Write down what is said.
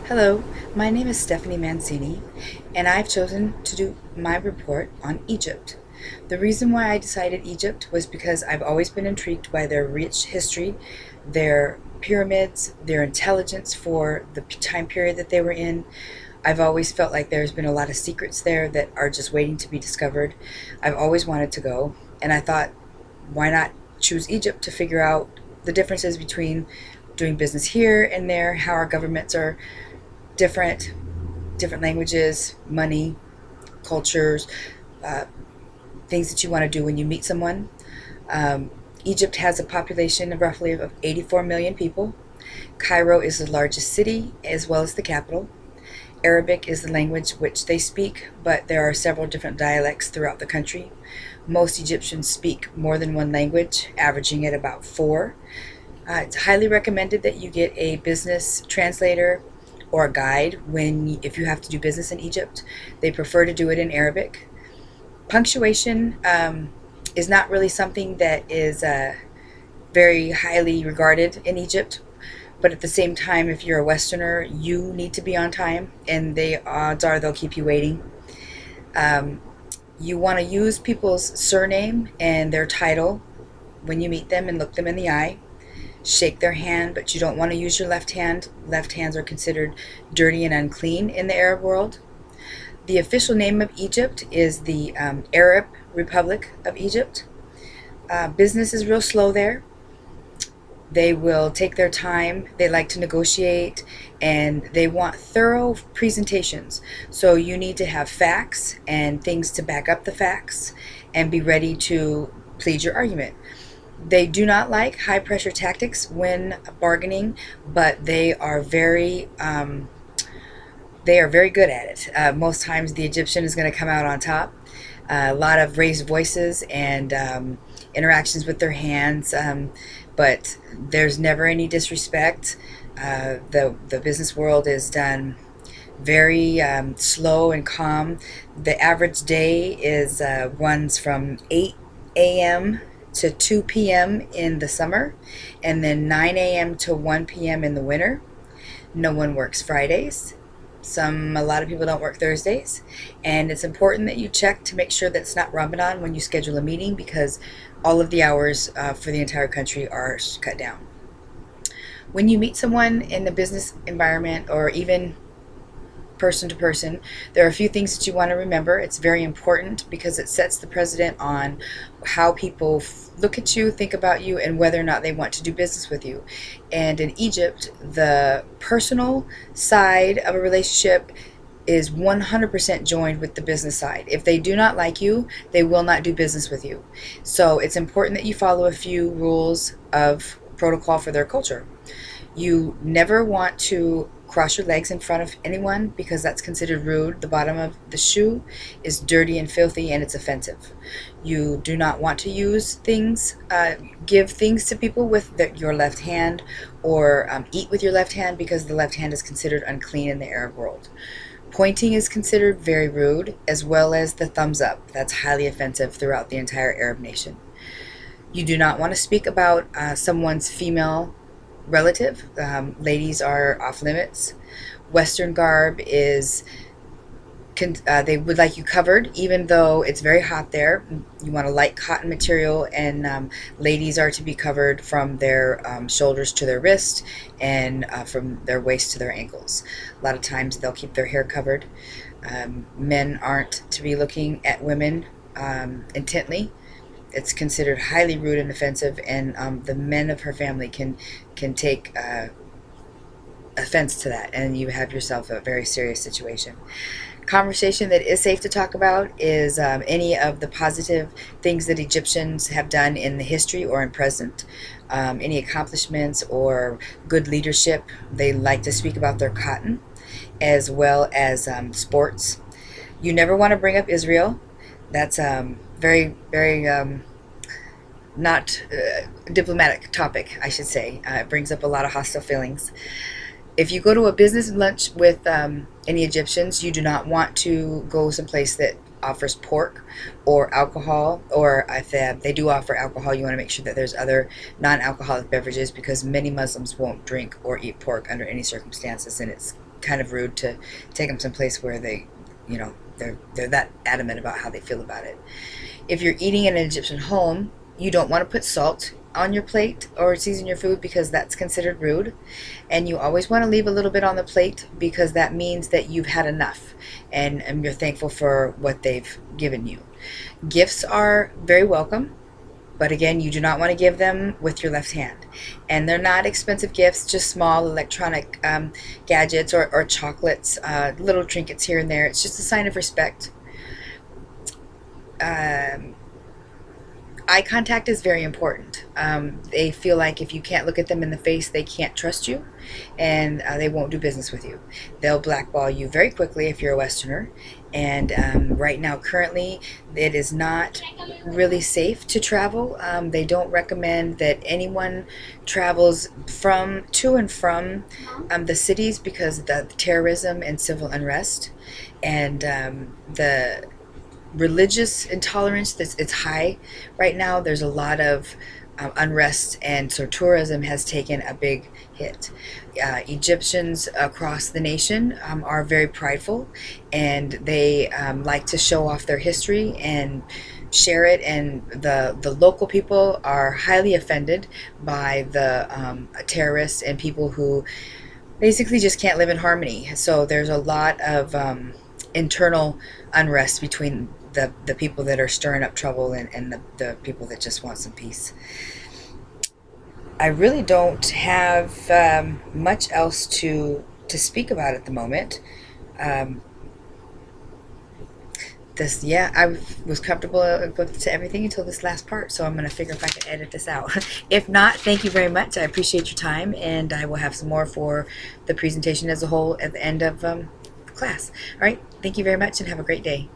Hello, my name is Stephanie Mancini, and I've chosen to do my report on Egypt. The reason why I decided Egypt was because I've always been intrigued by their rich history, their pyramids, their intelligence for the time period that they were in. I've always felt like there's been a lot of secrets there that are just waiting to be discovered. I've always wanted to go, and I thought, why not choose Egypt to figure out the differences between doing business here and there, how our governments are different, different languages, money, cultures, uh, things that you want to do when you meet someone. Um, Egypt has a population of roughly of 84 million people. Cairo is the largest city as well as the capital. Arabic is the language which they speak, but there are several different dialects throughout the country. Most Egyptians speak more than one language, averaging at about four. It's highly recommended that you get a business translator or a guide if you have to do business in Egypt. They prefer to do it in Arabic. Punctuation is not really something that is very highly regarded in Egypt, but at the same time, if you're a Westerner, you need to be on time, and the odds are they'll keep you waiting. Um, you want to use people's surname and their title when you meet them and look them in the eye. Shake their hand, but you don't want to use your left hand. Left hands are considered dirty and unclean in the Arab world. The official name of Egypt is the Arab Republic of Egypt. Business is real slow there. They will take their time. They like to negotiate, and they want thorough presentations. So you need to have facts and things to back up the facts and be ready to plead your argument. They do not like high pressure tactics when bargaining, but they are very good at it. Most times the Egyptian is going to come out on top. A lot of raised voices and interactions with their hands, but there's never any disrespect. The business world is done very slow and calm. The average day is runs from 8 a.m. to 2 p.m. in the summer, and then 9 a.m. to 1 p.m. in the winter. No one works Fridays. A lot of people don't work Thursdays, and it's important that you check to make sure that it's not Ramadan when you schedule a meeting, because all of the hours for the entire country are cut down. When you meet someone in the business environment or even person to person, there are a few things that you want to remember. It's very important because it sets the precedent on how people look at you, think about you, and whether or not they want to do business with you. And in Egypt, the personal side of a relationship is 100% joined with the business side. If they do not like you, they will not do business with you. So it's important that you follow a few rules of protocol for their culture. You never want to cross your legs in front of anyone because that's considered rude. The bottom of the shoe is dirty and filthy, and it's offensive. You do not want to give things to people with your left hand, or eat with your left hand, because the left hand is considered unclean in the Arab world. Pointing is considered very rude, as well as the thumbs up. That's highly offensive throughout the entire Arab nation. You do not want to speak about someone's female relative. Ladies are off limits. Western garb is, they would like you covered, even though it's very hot there. You want a light cotton material, and ladies are to be covered from their shoulders to their wrist, and from their waist to their ankles. A lot of times they'll keep their hair covered. Men aren't to be looking at women intently. It's considered highly rude and offensive, and the men of her family can take offense to that, and you have yourself a very serious situation. Conversation that is safe to talk about is any of the positive things that Egyptians have done in the history or in present, any accomplishments or good leadership. They like to speak about their cotton, as well as sports. You never want to bring up Israel. That's very, very not diplomatic topic, I should say. It brings up a lot of hostile feelings. If you go to a business lunch with any Egyptians, you do not want to go someplace that offers pork or alcohol, or if they do offer alcohol, you want to make sure that there's other non-alcoholic beverages, because many Muslims won't drink or eat pork under any circumstances, and it's kind of rude to take them someplace where they, you know, they're that adamant about how they feel about it. If you're eating in an Egyptian home, you don't want to put salt on your plate or season your food because that's considered rude. And you always want to leave a little bit on the plate because that means that you've had enough and you're thankful for what they've given you. Gifts are very welcome, but again, you do not want to give them with your left hand. And they're not expensive gifts, just small electronic gadgets or chocolates, little trinkets here and there. It's just a sign of respect. Eye contact is very important. They feel like if you can't look at them in the face, they can't trust you, and they won't do business with you. They'll blackball you very quickly if you're a Westerner. And right now, currently, it is not really safe to travel. They don't recommend that anyone travels to and from the cities because of the terrorism and civil unrest, and the religious intolerance it's high right now. There's a lot of unrest, and so tourism has taken a big hit. Egyptians across the nation are very prideful, and they like to show off their history and share it, and the local people are highly offended by the terrorists and people who basically just can't live in harmony. So there's a lot of internal unrest between the people that are stirring up trouble and the people that just want some peace. I really don't have much else to speak about at the moment. I was comfortable to everything until this last part, so I'm going to figure if I can edit this out. If not, thank you very much. I appreciate your time, and I will have some more for the presentation as a whole at the end of class. All right, thank you very much, and have a great day.